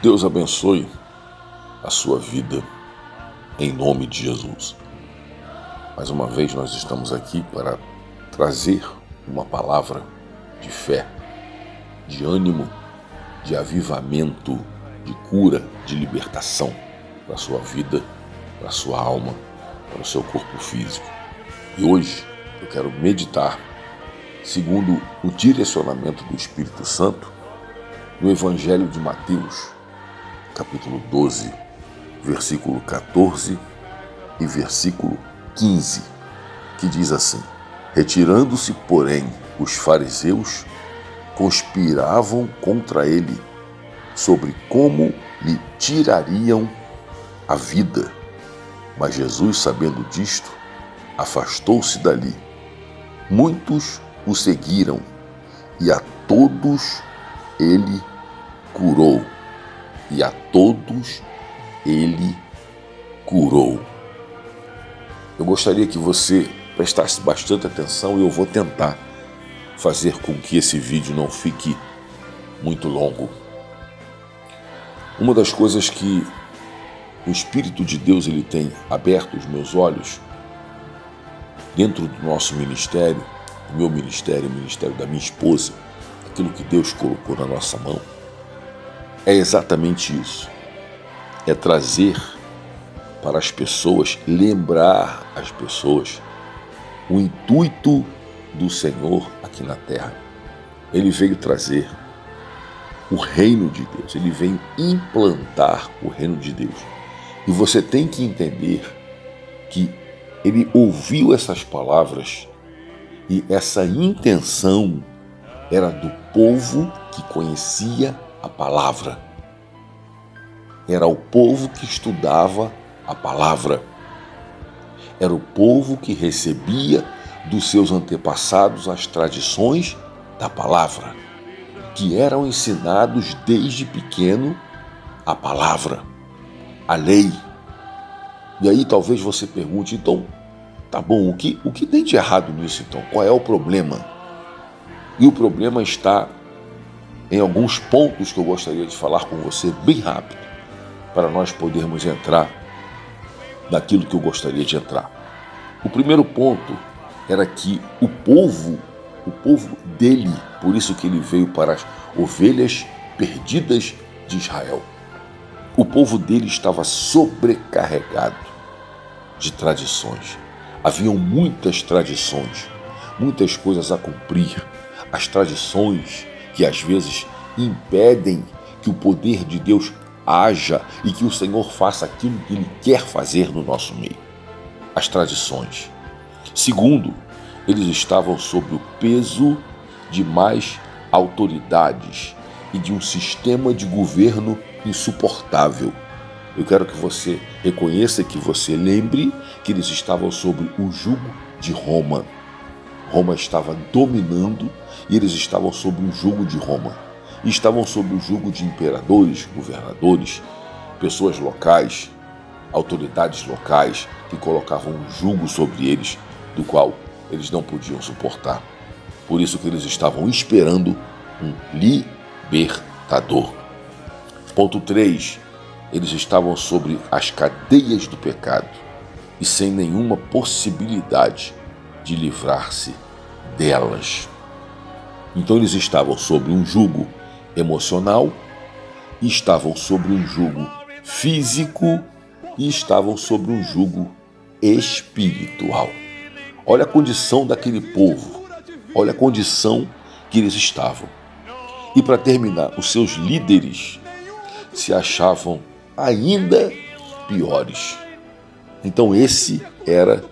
Deus abençoe a sua vida em nome de Jesus. Mais uma vez nós estamos aqui para trazer uma palavra de fé, de ânimo, de avivamento, de cura, de libertação para a sua vida, para a sua alma, para o seu corpo físico. E hoje eu quero meditar, segundo o direcionamento do Espírito Santo, no Evangelho de Mateus, capítulo 12, versículo 14 e versículo 15, que diz assim: retirando-se, porém, os fariseus, conspiravam contra ele sobre como lhe tirariam a vida. Mas Jesus, sabendo disto, afastou-se dali. Muitos o seguiram, e a todos ele curou. E a todos ele curou. Eu gostaria que você prestasse bastante atenção e eu vou tentar fazer com que esse vídeo não fique muito longo. Uma das coisas que o Espírito de Deus ele tem aberto os meus olhos dentro do nosso ministério, o meu ministério, o ministério da minha esposa, aquilo que Deus colocou na nossa mão, é exatamente isso. É trazer para as pessoas, lembrar as pessoas o intuito do Senhor aqui na terra. Ele veio trazer o reino de Deus, ele veio implantar o reino de Deus. E você tem que entender que ele ouviu essas palavras e essa intenção era do povo que conhecia a palavra. Era o povo que estudava a palavra. Era o povo que recebia dos seus antepassados as tradições da palavra, que eram ensinados desde pequeno a palavra, a lei. E aí talvez você pergunte, então, tá bom, o que tem de errado nisso então? Qual é o problema? E o problema está em alguns pontos que eu gostaria de falar com você bem rápido, para nós podermos entrar naquilo que eu gostaria de entrar. O primeiro ponto era que o povo dele, por isso que ele veio para as ovelhas perdidas de Israel, o povo dele estava sobrecarregado de tradições. Haviam muitas tradições, muitas coisas a cumprir. As tradições que às vezes impedem que o poder de Deus haja e que o Senhor faça aquilo que Ele quer fazer no nosso meio. As tradições. Segundo, eles estavam sob o peso de mais autoridades e de um sistema de governo insuportável. Eu quero que você reconheça, que você lembre que eles estavam sob o jugo de Roma. Roma estava dominando e eles estavam sob o jugo de Roma. E estavam sob o jugo de imperadores, governadores, pessoas locais, autoridades locais que colocavam um jugo sobre eles, do qual eles não podiam suportar. Por isso que eles estavam esperando um libertador. Ponto 3. Eles estavam sobre as cadeias do pecado e sem nenhuma possibilidade de livrar-se delas. Então eles estavam sobre um jugo emocional, e estavam sobre um jugo físico e estavam sobre um jugo espiritual. Olha a condição daquele povo, olha a condição que eles estavam. E para terminar, os seus líderes se achavam ainda piores. Então esse era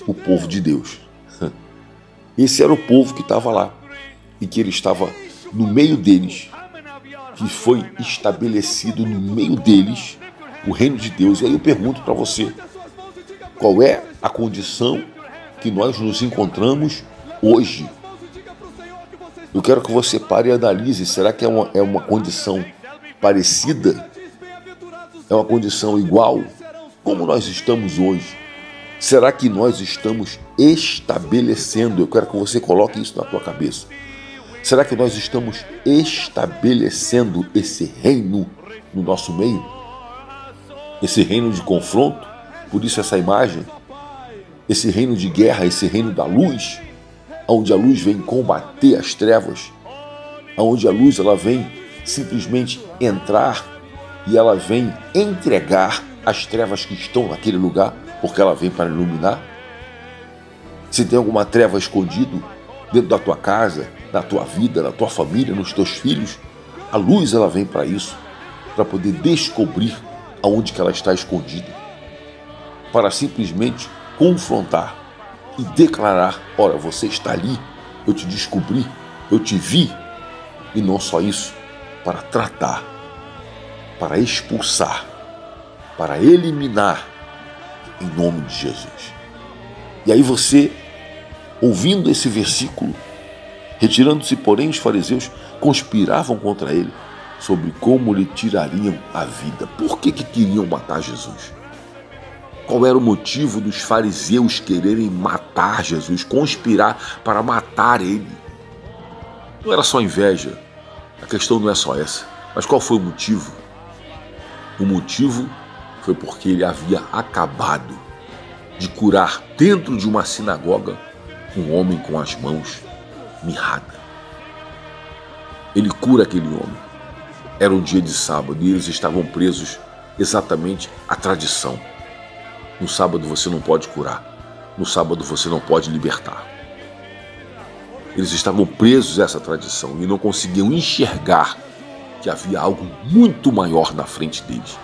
o povo de Deus. Esse era o povo que estava lá e que ele estava no meio deles, que foi estabelecido no meio deles o reino de Deus. E aí eu pergunto para você, qual é a condição que nós nos encontramos hoje? Eu quero que você pare e analise, será que é uma condição parecida? É uma condição igual? Como nós estamos hoje? Será que nós estamos estabelecendo? Eu quero que você coloque isso na tua cabeça. Será que nós estamos estabelecendo esse reino no nosso meio? Esse reino de confronto, por isso essa imagem, esse reino de guerra, esse reino da luz, onde a luz vem combater as trevas, onde a luz ela vem simplesmente entrar e ela vem entregar as trevas que estão naquele lugar, porque ela vem para iluminar. Se tem alguma treva escondida dentro da tua casa, na tua vida, na tua família, nos teus filhos, a luz ela vem para isso, para poder descobrir aonde que ela está escondida, para simplesmente confrontar e declarar: olha, você está ali, eu te descobri, eu te vi. E não só isso, para tratar, para expulsar, para eliminar, em nome de Jesus. E aí você, ouvindo esse versículo, retirando-se, porém, os fariseus conspiravam contra ele sobre como lhe tirariam a vida. Por que queriam matar Jesus? Qual era o motivo dos fariseus quererem matar Jesus, conspirar para matar ele? Não era só inveja, a questão não é só essa. Mas qual foi o motivo? O motivo foi porque ele havia acabado de curar dentro de uma sinagoga um homem com as mãos mirradas. Ele cura aquele homem. Era um dia de sábado e eles estavam presos exatamente à tradição. No sábado você não pode curar. No sábado você não pode libertar. Eles estavam presos a essa tradição e não conseguiam enxergar que havia algo muito maior na frente deles.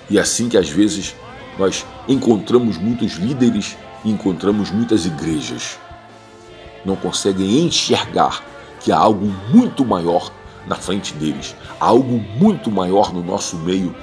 E é assim que às vezes nós encontramos muitos líderes e encontramos muitas igrejas. Não conseguem enxergar que há algo muito maior na frente deles. Há algo muito maior no nosso meio,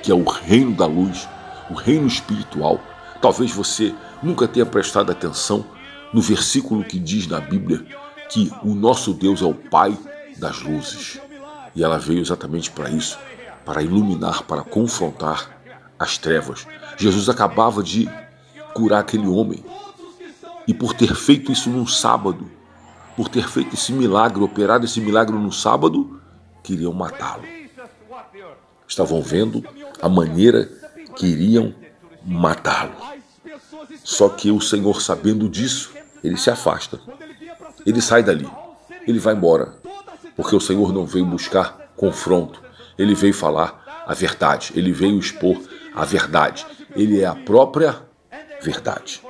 que é o reino da luz, o reino espiritual. Talvez você nunca tenha prestado atenção no versículo que diz na Bíblia que o nosso Deus é o Pai das luzes. E ela veio exatamente para isso, para iluminar, para confrontar as trevas. Jesus acabava de curar aquele homem. E por ter feito isso num sábado, por ter feito esse milagre, operado esse milagre no sábado, queriam matá-lo. Estavam vendo a maneira que iriam matá-lo. Só que o Senhor, sabendo disso, ele se afasta. Ele sai dali. Ele vai embora. Porque o Senhor não veio buscar confronto. Ele veio falar a verdade. Ele veio expor a verdade. Ele é a própria verdade.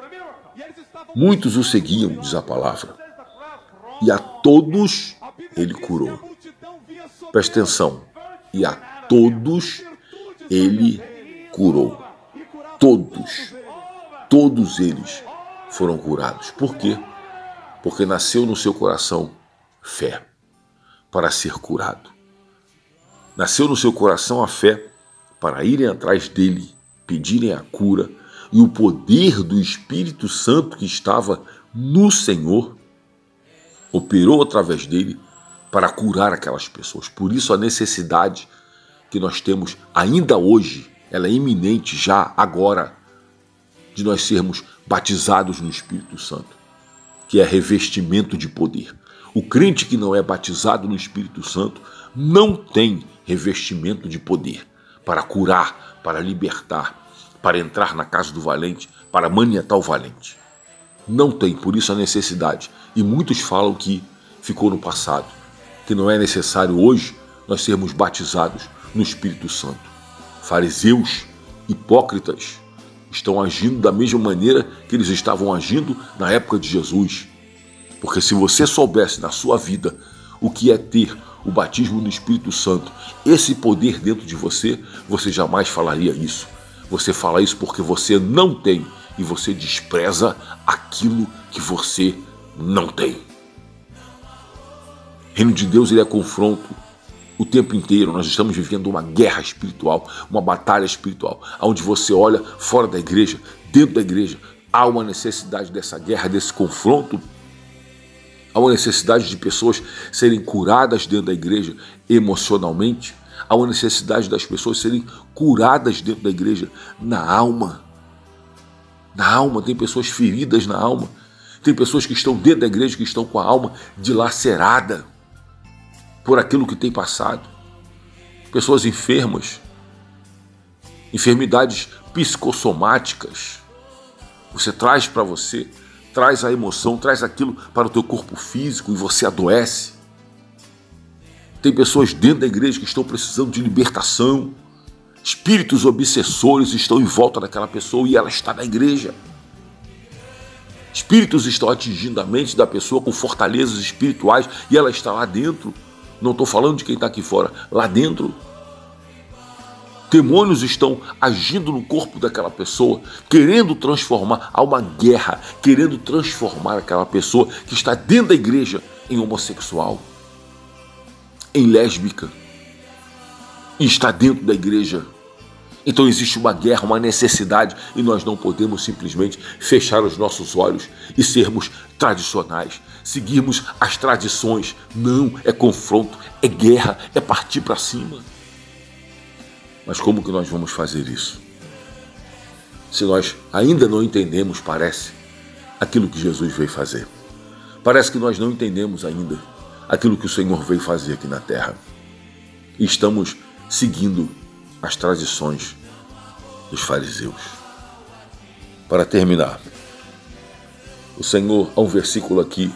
Muitos o seguiam, diz a palavra. E a todos ele curou. Presta atenção. E a todos ele curou. Todos eles foram curados. Por quê? Porque nasceu no seu coração fé para ser curado. Nasceu no seu coração a fé para irem atrás dele, pedirem a cura, e o poder do Espírito Santo que estava no Senhor operou através dele para curar aquelas pessoas. Por isso a necessidade que nós temos ainda hoje, ela é iminente já agora, de nós sermos batizados no Espírito Santo, que é revestimento de poder. O crente que não é batizado no Espírito Santo não tem revestimento de poder para curar, para libertar, para entrar na casa do valente, para maniatar o valente. Não tem, por isso a necessidade. E muitos falam que ficou no passado, que não é necessário hoje nós sermos batizados no Espírito Santo. Fariseus, hipócritas, estão agindo da mesma maneira que eles estavam agindo na época de Jesus. Porque se você soubesse na sua vida o que é ter o batismo no Espírito Santo, esse poder dentro de você, você jamais falaria isso. Você fala isso porque você não tem e você despreza aquilo que você não tem. O reino de Deus, ele é confronto o tempo inteiro. Nós estamos vivendo uma guerra espiritual, uma batalha espiritual, onde você olha fora da igreja, dentro da igreja, há uma necessidade dessa guerra, desse confronto. Há uma necessidade de pessoas serem curadas dentro da igreja emocionalmente. Há uma necessidade das pessoas serem curadas dentro da igreja na alma. Na alma, tem pessoas feridas na alma. Tem pessoas que estão dentro da igreja que estão com a alma dilacerada por aquilo que tem passado. pessoas enfermas, enfermidades psicossomáticas. Você traz para você, traz a emoção, traz aquilo para o teu corpo físico e você adoece. Tem pessoas dentro da igreja que estão precisando de libertação. Espíritos obsessores estão em volta daquela pessoa e ela está na igreja. Espíritos estão atingindo a mente da pessoa com fortalezas espirituais e ela está lá dentro. Não estou falando de quem está aqui fora, lá dentro. Demônios estão agindo no corpo daquela pessoa, querendo transformar, há uma guerra, querendo transformar aquela pessoa que está dentro da igreja em homossexual, em lésbica, e está dentro da igreja. Então existe uma guerra, uma necessidade, e nós não podemos simplesmente fechar os nossos olhos e sermos tradicionais, seguirmos as tradições. Não, é confronto, é guerra, é partir para cima. Mas como que nós vamos fazer isso? Se nós ainda não entendemos, parece, aquilo que Jesus veio fazer. Parece que nós não entendemos ainda aquilo que o Senhor veio fazer aqui na terra. E estamos seguindo as tradições dos fariseus. Para terminar, o Senhor, há um versículo aqui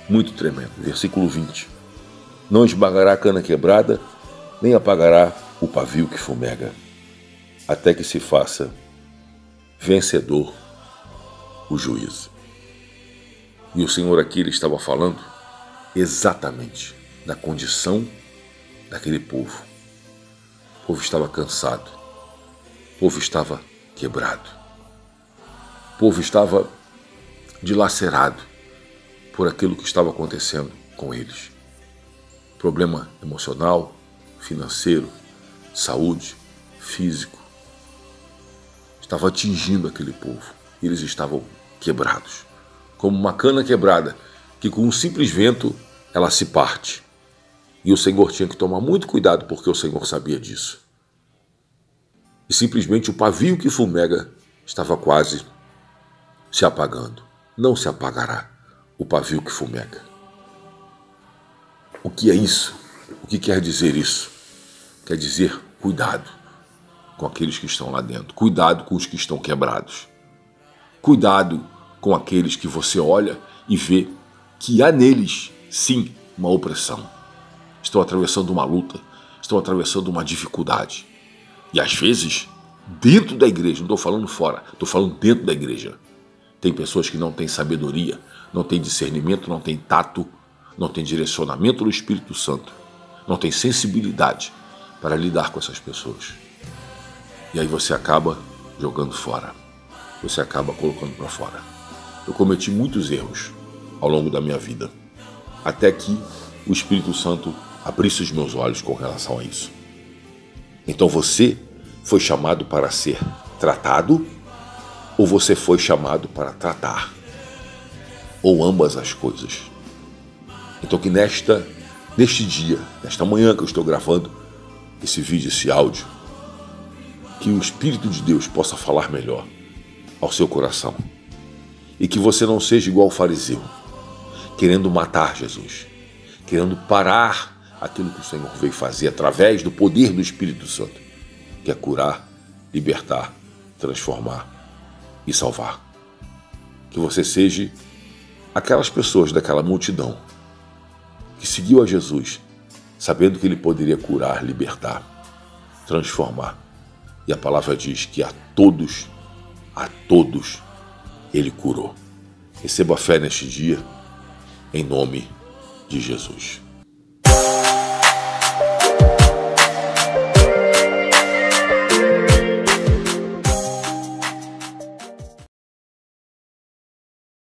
muito tremendo, versículo 20. Não esmagará a cana quebrada, nem apagará o pavio que fumega, até que se faça vencedor o juízo. E o Senhor aqui, ele estava falando exatamente da condição daquele povo. O povo estava cansado, o povo estava quebrado, o povo estava dilacerado por aquilo que estava acontecendo com eles. Problema emocional, financeiro, saúde, físico, estava atingindo aquele povo. Eles estavam quebrados, como uma cana quebrada, que com um simples vento ela se parte. E o Senhor tinha que tomar muito cuidado, porque o Senhor sabia disso. E simplesmente o pavio que fumega estava quase se apagando. Não se apagará o pavio que fumega. O que é isso? O que quer dizer isso? Quer dizer, cuidado com aqueles que estão lá dentro. Cuidado com os que estão quebrados. Cuidado com aqueles que você olha e vê que há neles, sim, uma opressão. Estão atravessando uma luta, estão atravessando uma dificuldade. E às vezes, dentro da igreja, não estou falando fora, estou falando dentro da igreja. Tem pessoas que não têm sabedoria, não têm discernimento, não têm tato, não têm direcionamento do Espírito Santo, não têm sensibilidade para lidar com essas pessoas. E aí você acaba jogando fora. Você acaba colocando para fora. Eu cometi muitos erros ao longo da minha vida, até que o Espírito Santo abrisse os meus olhos com relação a isso. Então você foi chamado para ser tratado, ou você foi chamado para tratar? Ou ambas as coisas? Então que neste dia, nesta manhã que eu estou gravando esse vídeo, esse áudio, que o Espírito de Deus possa falar melhor ao seu coração. E que você não seja igual ao fariseu, querendo matar Jesus, querendo parar aquilo que o Senhor veio fazer através do poder do Espírito Santo, que é curar, libertar, transformar e salvar. Que você seja aquelas pessoas daquela multidão que seguiu a Jesus, sabendo que ele poderia curar, libertar, transformar. E a palavra diz que a todos ele curou. Receba fé neste dia, em nome de Jesus.